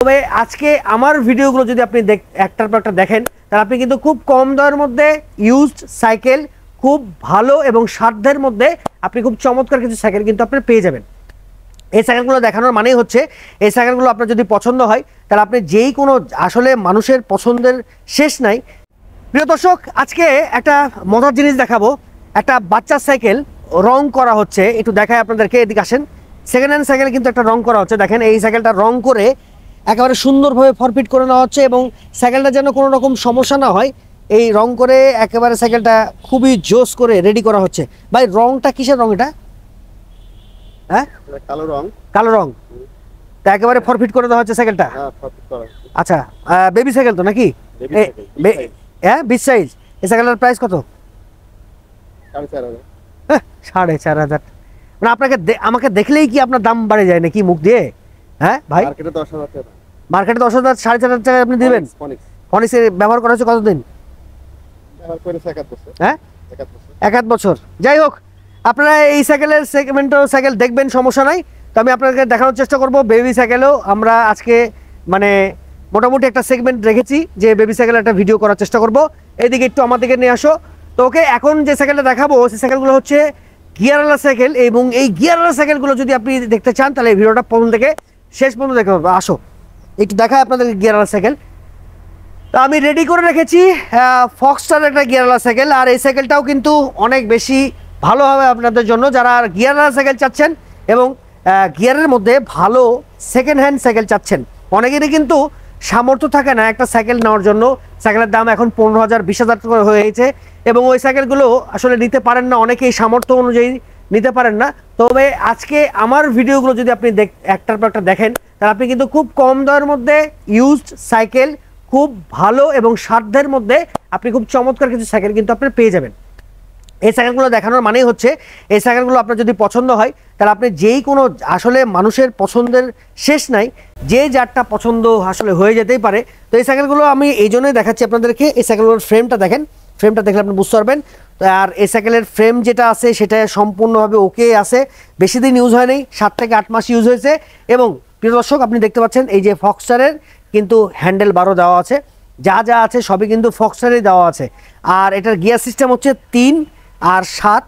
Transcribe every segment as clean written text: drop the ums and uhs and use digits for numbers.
তবে আজকে আমার ভিডিওগুলো যদি আপনি একটার পর একটা দেখেন তাহলে আপনি কিন্তু খুব কম দামের মধ্যে ইউজড সাইকেল খুব ভালো এবং সাধ্যের মধ্যে আপনি খুব চমৎকার কিছু সাইকেল কিন্তু আপনি পেয়ে যাবেন। এই সাইকেলগুলো দেখানোর মানেই হচ্ছে এই সাইকেলগুলো আপনার যদি পছন্দ হয় তাহলে আপনি যেই কোনো আসলে মানুষের পছন্দের শেষ নাই। প্রিয় দর্শক, আজকে একটা মজার জিনিস দেখাবো। একটা বাচ্চার সাইকেল রং করা হচ্ছে, একটু দেখায় আপনাদেরকে, এদিকে আসেন। সেকেন্ড হ্যান্ড সাইকেল কিন্তু একটা রং করা হচ্ছে। দেখেন এই সাইকেলটা রং করে একেবারে সুন্দরভাবে ফরফিট করে নেওয়া হচ্ছে এবং সাইকেলটা যেন কোনো রকম সমস্যা না হয় এই রং করে একেবারে সাইকেলটা খুবই জোস করে রেডি করা হচ্ছে। ভাই রংটা কিসের রং এটা? হ্যাঁ, কালো রং। কালো রং, তা একেবারে ফরফিট করে দেওয়া হচ্ছে সাইকেলটা। আচ্ছা, বেবি সাইকেল তো নাকি? হ্যাঁ, 20 সাইজ। এই সাইকেলটার প্রাইস কত? 4,500। মানে আপনাকে আমাকে দেখলেই কি আপনার দাম বাড়ে যায় নাকি মুখ দিয়ে? হ্যাঁ ভাই, মার্কেটে 10,000 টাকা। মার্কেটে 10,000, 4,500 টাকা আপনি দিবেন? ফনিক্সের ব্যবহার করা হচ্ছে কতদিন? ব্যবহার করে 1 বছর। হ্যাঁ, 1 বছর। যাই হোক, আপনারা এই সাইকেলের সেগমেন্টও সাইকেল দেখবেন, সমস্যা নাই। তো আমি আপনাকে দেখানোর চেষ্টা করব বেবি সাইকেলও আমরা আজকে মানে মোটামুটি একটা সেগমেন্ট রেখেছি যে বেবি সাইকেলের একটা ভিডিও করার চেষ্টা করব। এইদিকে একটু আমার দিকে নিয়ে আসো। তো ওকে, এখন যে সাইকেলটা দেখাবো সেই সাইকেলগুলো হচ্ছে গিয়ারওয়ালা সাইকেল এবং এই গিয়ারওয়ালা সাইকেলগুলো যদি আপনি দেখতে চান তাহলে এই ভিডিওটা প্রথম থেকে শেষ পর্যন্ত দেখতে পাবো। আসো একটু দেখায় আপনাদের গিয়ারওয়ালা সাইকেল। তো আমি রেডি করে রেখেছি ফক্সটার একটা গিয়ারওয়ালা সাইকেল, আর এই সাইকেলটাও কিন্তু অনেক বেশি ভালো হবে আপনাদের জন্য যারা গিয়ারওয়ালা সাইকেল চাচ্ছেন এবং গিয়ারের মধ্যে ভালো সেকেন্ড হ্যান্ড সাইকেল চাচ্ছেন। অনেকেরই কিন্তু সামর্থ্য থাকে না একটা সাইকেল নেওয়ার জন্য। সাইকেলের দাম এখন 15,000, 20,000 টাকা হয়ে গেছে এবং ওই সাইকেলগুলো আসলে নিতে পারেন না, অনেকেই সামর্থ্য অনুযায়ী নিতে পারেন না। তবে আজকে আমার ভিডিওগুলো যদি আপনি একটার পর একটা দেখেন তাহলে আপনি কিন্তু খুব কম দামের মধ্যে ইউজড সাইকেল খুব ভালো এবং সাধ্যের মধ্যে আপনি খুব চমৎকার কিছু সাইকেল কিন্তু আপনি পেয়ে যাবেন। এই সাইকেলগুলো দেখানোর মানেই হচ্ছে এই সাইকেলগুলো আপনার যদি পছন্দ হয় তাহলে আপনি যেই কোনো আসলে মানুষের পছন্দের শেষ নাই, যে যারটা পছন্দ আসলে হয়ে যেতেই পারে। তো এই সাইকেলগুলো আমি এই জন্যই দেখাচ্ছি আপনাদেরকে। এই সাইকেলগুলোর ফ্রেমটা দেখেন, ফ্রেমটা দেখলে আপনি বুঝতে পারবেন। আর এই সাইকেলের ফ্রেম যেটা আছে সেটা সম্পূর্ণভাবে ওকে আছে, বেশি দিন ইউজ হয়নি, 7 থেকে 8 মাস ইউজ হয়েছে। এবং প্রিয় দর্শক, আপনি দেখতে পাচ্ছেন এই যে ফক্সটারের কিন্তু হ্যান্ডেল বারও দেওয়া আছে, যা যা আছে সবই কিন্তু ফক্সটারেই দেওয়া আছে। আর এটার গিয়ার সিস্টেম হচ্ছে 3 আর 7,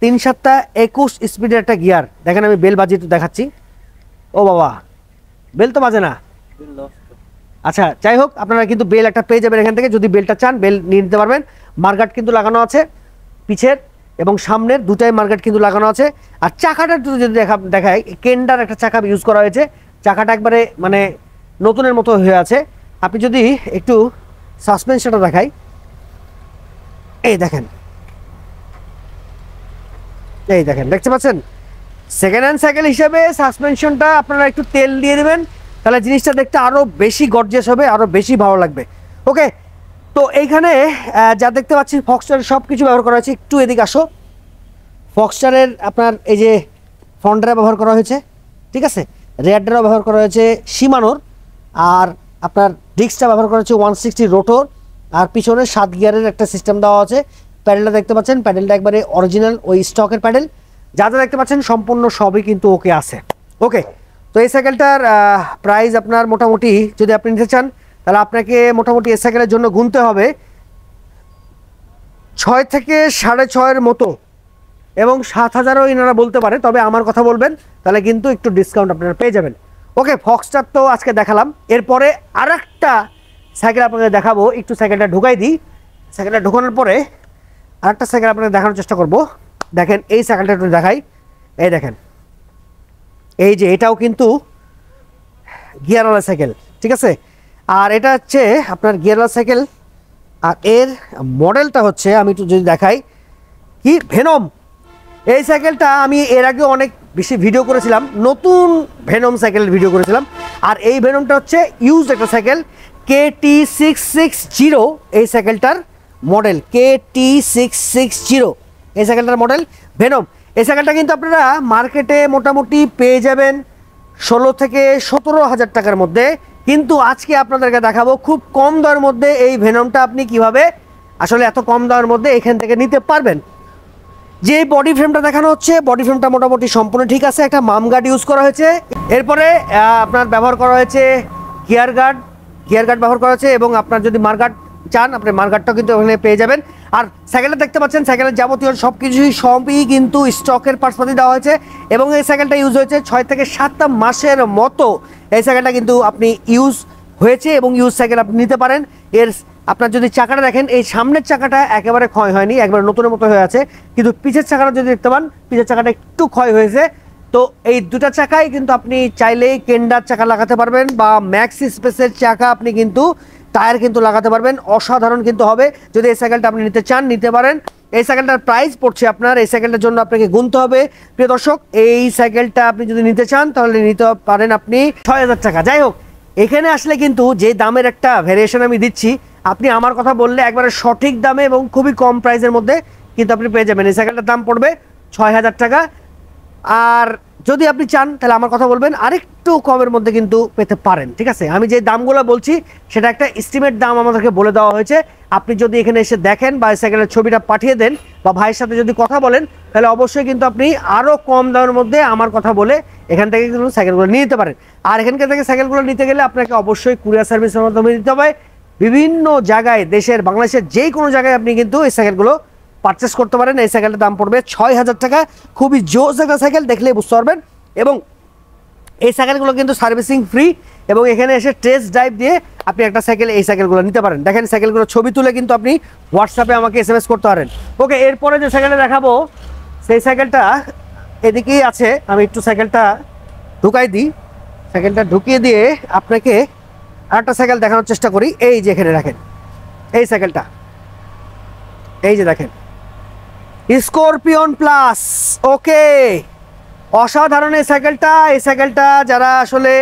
3 7টা 21 স্পিডের একটা গিয়ার। দেখেন আমি বেল বাজিয়ে একটু দেখাচ্ছি। ও বাবা, বেল তো বাজে না। আচ্ছা, যাই হোক, আপনারা কিন্তু বেল একটা পেয়ে যাবেন এখান থেকে। যদি বেলটা চান বেল নিয়ে নিতে পারবেন। মার্গাট কিন্তু লাগানো আছে পিছের এবং সামনের দুটাই মার্গাট কিন্তু লাগানো আছে। আর চাকাটা একটু যদি দেখায়, কেন্ডার একটা চাকা ইউজ করা হয়েছে। চাকাটা একবারে মানে নতুনের মতো হয়ে আছে। আপনি যদি একটু সাসপেনশনটা দেখাই, এই দেখেন, এই দেখেন, দেখতে পাচ্ছেন? সেকেন্ড হ্যান্ড সাইকেল হিসেবে সাসপেনশনটা আপনারা একটু তেল দিয়ে দেবেন, তাহলে জিনিসটা দেখতে আরও বেশি গর্জিয়াস হবে, আরও বেশি ভালো লাগবে। ওকে, তো এইখানে যা দেখতে পাচ্ছি ফক্সটারের সব কিছু ব্যবহার করা হয়েছে। একটু এদিকে আসো। ফক্সটারের আপনার এই যে ফন্ডারে ব্যবহার করা হয়েছে, ঠিক আছে, রেয়ারডারও ব্যবহার করা হয়েছে শিমানোর। আর আপনার ডিস্কটা ব্যবহার করা হচ্ছে 160 রোটর। আর পিছনে 7 গিয়ারের একটা সিস্টেম দেওয়া আছে। প্যাডেলটা দেখতে পাচ্ছেন, প্যাডেলটা একবারে অরিজিনাল ওই স্টকের প্যাডেল। যা যা দেখতে পাচ্ছেন সম্পূর্ণ সবই কিন্তু ওকে আছে। ওকে, তো এই সাইকেলটার প্রাইস আপনার মোটামুটি যদি আপনি নিতে চান তাহলে আপনাকে মোটামুটি এই সাইকেলের জন্য গুনতে হবে 6 থেকে 6.5 মতো এবং 7,000ও ইনারা বলতে পারে। তবে আমার কথা বলবেন তাহলে কিন্তু একটু ডিসকাউন্ট আপনারা পেয়ে যাবেন। ওকে, ফক্সটার তো আজকে দেখালাম। এরপরে আরেকটা সাইকেল আপনাদের দেখাবো। একটু সাইকেলটা ঢুকাই দিই। সাইকেলটা ঢোকানোর পরে আরেকটা সাইকেল আপনাদের দেখানোর চেষ্টা করব। দেখেন এই সাইকেলটা একটু দেখাই। এই দেখেন, এই যে এটাও কিন্তু গিয়ারওয়ালা সাইকেল, ঠিক আছে। আর এটা হচ্ছে আপনার গিয়ারওয়ালা সাইকেল। আর এর মডেলটা হচ্ছে, আমি একটু যদি দেখাই, কি ভেনম। এই সাইকেলটা আমি এর আগে অনেক বেশি ভিডিও করেছিলাম, নতুন ভেনম সাইকেলের ভিডিও করেছিলাম। আর এই ভেনমটা হচ্ছে ইউজড একটা সাইকেল, KT660 এই সাইকেলটার মডেল, KT660 এই সাইকেলটার মডেল ভেনম। এই সাইকেলটা কিন্তু আপনারা মার্কেটে মোটামুটি পেয়ে যাবেন 16 থেকে 17,000 টাকার মধ্যে। কিন্তু আজকে আপনাদেরকে দেখাবো খুব কম দামের মধ্যে এই ভেনমটা আপনি কিভাবে আসলে এত কম দামের মধ্যে এখান থেকে নিতে পারবেন। যে বডি ফ্রেমটা দেখানো হচ্ছে, বডি ফ্রেমটা মোটামুটি সম্পূর্ণ ঠিক আছে। একটা মাম গার্ড ইউজ করা হয়েছে। এরপরে আপনার ব্যবহার করা হয়েছে গিয়ার গার্ড ব্যবহার করা আছে, এবং আপনার যদি মার্গার্ড চান আপনি মার্গার্ডটাও কিন্তু ওখানে পেয়ে যাবেন। আর সাইকেলটা দেখতে পাচ্ছেন, সাইকেলের যাবতীয় সবই কিন্তু স্টকের পার্টসপাতি দেওয়া হয়েছে, এবং এই সাইকেলটা ইউজ হয়েছে 6 থেকে 7 মাসের মতো। এই সাইকেলটা কিন্তু আপনি ইউজ হয়েছে এবং ইউজ সাইকেল আপনি নিতে পারেন। এর আপনার যদি চাকাটা দেখেন, এই সামনের চাকাটা একেবারে ক্ষয় হয়নি, একবারে নতুনের মতো হয়ে আছে, কিন্তু পিছের চাকাটা যদি দেখতে পান, পিছের চাকাটা একটু ক্ষয় হয়েছে। তো এই দুটা চাকাই কিন্তু আপনি চাইলেই কেন্ডার চাকা লাগাতে পারবেন, বা ম্যাক্স স্পেসের চাকা আপনি কিন্তু টায়ার কিন্তু লাগাতে পারবেন। অসাধারণ কিন্তু হবে। যদি এই সাইকেলটা আপনি নিতে চান নিতে পারেন। এই সাইকেলটার প্রাইস পড়ছে আপনার, এই সাইকেলটার জন্য আপনাকে গুনতে হবে প্রিয় দর্শক। এই সাইকেলটা আপনি যদি নিতে চান তাহলে নিতে পারেন আপনি 6000 টাকা। যাই হোক, এখানে আসলে কিন্তু যে দামের একটা ভ্যারিয়েশন আমি দিচ্ছি, আপনি আমার কথা বললে একবারে সঠিক দামে এবং খুবই কম প্রাইসের মধ্যে কিন্তু আপনি পেয়ে যাবেন। এই সাইকেলটার দাম পড়বে 6000 টাকা। আর যদি আপনি চান তাহলে আমার কথা বলবেন, আরেকটু কমের মধ্যে কিন্তু পেতে পারেন। ঠিক আছে, আমি যে দামগুলো বলছি সেটা একটা এস্টিমেট দাম আমাদেরকে বলে দেওয়া হয়েছে। আপনি যদি এখানে এসে দেখেন বা সাইকেলের ছবিটা পাঠিয়ে দেন বা ভাইয়ের সাথে যদি কথা বলেন, তাহলে অবশ্যই কিন্তু আপনি আরও কম দামের মধ্যে আমার কথা বলে এখান থেকে কিন্তু সাইকেলগুলো নিয়ে নিতে পারেন। আর এখানকার থেকে সাইকেলগুলো নিতে গেলে আপনাকে অবশ্যই কুরিয়ার সার্ভিসের মাধ্যমে দিতে হবে। বিভিন্ন জায়গায়, দেশের বাংলাদেশের যেই কোনো জায়গায় আপনি কিন্তু এই সাইকেলগুলো পারচেস করতে পারেন। এই সাইকেলটার দাম পড়বে 6000 টাকা। খুবই জোস একটা সাইকেল, দেখলেই বুঝতে পারবেন। এবং এই সাইকেলগুলো কিন্তু সার্ভিসিং ফ্রি, এবং এখানে এসে টেস্ট ড্রাইভ দিয়ে আপনি একটা সাইকেল এই সাইকেলগুলো নিতে পারেন। দেখেন সাইকেলগুলো ছবি তুলে কিন্তু আপনি হোয়াটসঅ্যাপে আমাকে SMS করতে পারেন। ওকে, এরপরে যে সাইকেলটা দেখাবো সেই সাইকেলটা এদিকেই আছে। আমি একটু সাইকেলটা ঢুকাই দিই। সাইকেলটা ঢুকিয়ে দিয়ে আপনাকে আরেকটা সাইকেল দেখানোর চেষ্টা করি। এই যে এখানে রাখেন এই সাইকেলটা, এই যে দেখেন স্করপিয়ন প্লাস। ওকে, অসাধারণ এই সাইকেলটা। এই সাইকেলটা যারা আসলে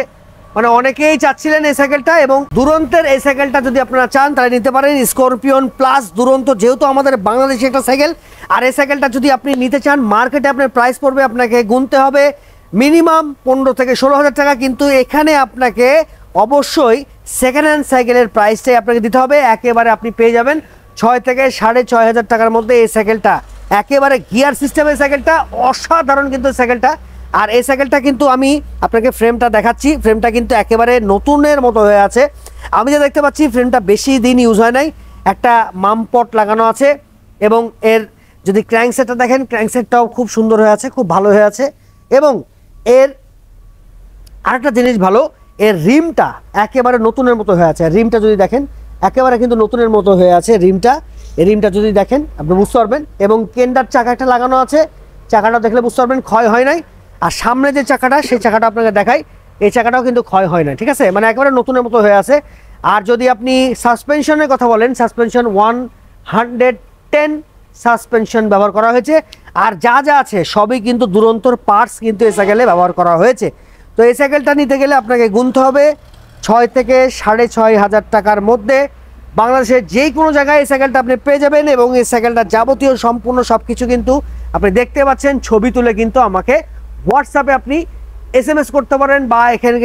মানে অনেকেই চাচ্ছিলেন এই সাইকেলটা, এবং দুরন্তের এই সাইকেলটা যদি আপনারা চান তাহলে নিতে পারেন। স্করপিয়ন প্লাস দুরন্ত যেহেতু আমাদের বাংলাদেশে একটা সাইকেল, আর এই সাইকেলটা যদি আপনি নিতে চান মার্কেটে আপনার প্রাইস পড়বে, আপনাকে গুনতে হবে মিনিমাম 15 থেকে 16,000 টাকা। কিন্তু এখানে আপনাকে অবশ্যই সেকেন্ড হ্যান্ড সাইকেলের প্রাইসটাই আপনাকে দিতে হবে। একেবারে আপনি পেয়ে যাবেন 6 থেকে 6500 টাকার মধ্যে এই সাইকেলটা। একেবারে গিয়ার সিস্টেমের সাইকেলটা, অসাধারণ কিন্তু সাইকেলটা। আর এই সাইকেলটা কিন্তু আমি আপনাকে ফ্রেমটা দেখাচ্ছি, ফ্রেমটা কিন্তু একেবারে নতুনের মতো হয়ে আছে। আমি যা দেখতে পাচ্ছি ফ্রেমটা বেশি দিন ইউজ হয় নাই, একটা মামপট লাগানো আছে, এবং এর যদি ক্র্যাঙ্কসেটটা দেখেন ক্র্যাঙ্কসেটটাও খুব সুন্দর হয়ে আছে, খুব ভালো হয়ে আছে। এবং এর আরেকটা জিনিস ভালো, এর রিমটা একেবারে নতুনের মতো হয়ে আছে। রিমটা যদি দেখেন একেবারে কিন্তু নতুনের মতো হয়ে আছে রিমটা। এই রিমটা যদি দেখেন আপনি বুঝতে পারবেন। এবং কেন্ডার চাকা একটা লাগানো আছে, চাকাটা দেখলে বুঝতে পারবেন ক্ষয় হয় নাই। আর সামনে যে চাকাটা সেই চাকাটা আপনাকে দেখাই, এই চাকাটাও কিন্তু ক্ষয় হয় না। ঠিক আছে, মানে একেবারে নতুনের মতো হয়ে আছে। আর যদি আপনি সাসপেনশনের কথা বলেন, সাসপেনশন 110 সাসপেনশন ব্যবহার করা হয়েছে। আর যা যা আছে সবই কিন্তু দুরন্তর পার্টস কিন্তু এই সাইকেলে ব্যবহার করা হয়েছে। তো এই সাইকেলটা নিতে গেলে আপনাকে গুনতে হবে 6 থেকে 6500 টাকার মধ্যে। বাংলাদেশের যে কোনো জায়গায় এই সাইকেলটা আপনি পেয়ে যাবেন, এবং এই সাইকেলটা যাবতীয় সম্পূর্ণ সব কিছু কিন্তু আপনি দেখতে পাচ্ছেন। ছবি তুলে কিন্তু আমাকে হোয়াটসঅ্যাপে আপনি SMS করতে পারেন, বা এখানে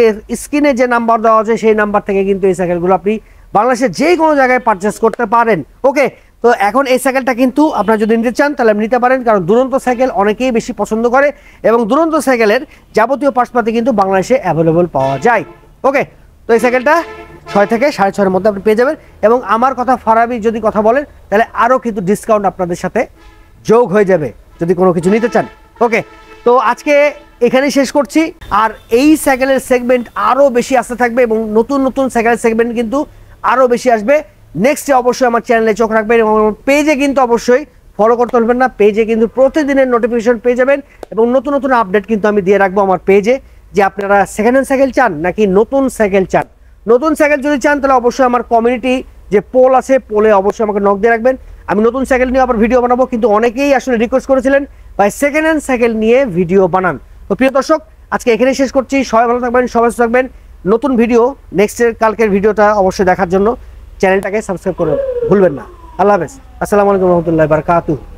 স্ক্রিনে যে নাম্বার দেওয়া আছে সেই নাম্বার থেকে কিন্তু এই সাইকেলগুলো আপনি বাংলাদেশের যে কোনো জায়গায় পারচেস করতে পারেন। ওকে, তো এখন এই সাইকেলটা কিন্তু আপনারা যদি নিতে চান তাহলে নিতে পারেন, কারণ দুরন্ত সাইকেল অনেকেই বেশি পছন্দ করে, এবং দুরন্ত সাইকেলের যাবতীয় পার্টসপাতি কিন্তু বাংলাদেশে অ্যাভেলেবল পাওয়া যায়। ওকে, তো এই সাইকেলটা 6 থেকে 6500 মধ্যে আপনি পেয়ে যাবেন। এবং আমার কথা ফারাবি যদি কথা বলেন তাহলে আরও কিন্তু ডিসকাউন্ট আপনাদের সাথে যোগ হয়ে যাবে যদি কোনো কিছু নিতে চান। ওকে, তো আজকে এখানেই শেষ করছি। আর এই সাইকেলের সেগমেন্ট আরও বেশি আসতে থাকবে, এবং নতুন নতুন সাইকেলের সেগমেন্ট কিন্তু আরও বেশি আসবে। নেক্সটে অবশ্যই আমার চ্যানেলে চোখ রাখবেন, এবং আমার পেজে কিন্তু অবশ্যই ফলো করতে ভুলবেন না। পেজে কিন্তু প্রতিদিনের নোটিফিকেশন পেয়ে যাবেন, এবং নতুন নতুন আপডেট কিন্তু আমি দিয়ে রাখবো আমার পেজে, যে আপনারা সেকেন্ড হ্যান্ড সাইকেল চান নাকি নতুন সাইকেল চান। নতুন সাইকেল যদি চান তাহলে অবশ্যই আমার কমিউনিটি যে পোল আছে, পোলে অবশ্যই আমাকে নক দিয়ে রাখবেন। আমি নতুন সাইকেল নিয়ে আবার ভিডিও বানাবো, কিন্তু অনেকেই আসলে রিকোয়েস্ট করেছিলেন ভাই সেকেন্ড হ্যান্ড সাইকেল নিয়ে ভিডিও বানান। তো প্রিয় দর্শক, আজকে এখানেই শেষ করছি। সবাই ভালো থাকবেন, সবাই সুস্থ থাকবেন। নতুন ভিডিও নেক্সটের কালকের ভিডিওটা অবশ্যই দেখার জন্য চ্যানেলটাকে সাবস্ক্রাইব করবেন ভুলবেন না। আল্লাহ হাফেজ, আসসালামু আলাইকুম রহমতুল্লাহি ওয়া বারাকাতুহু।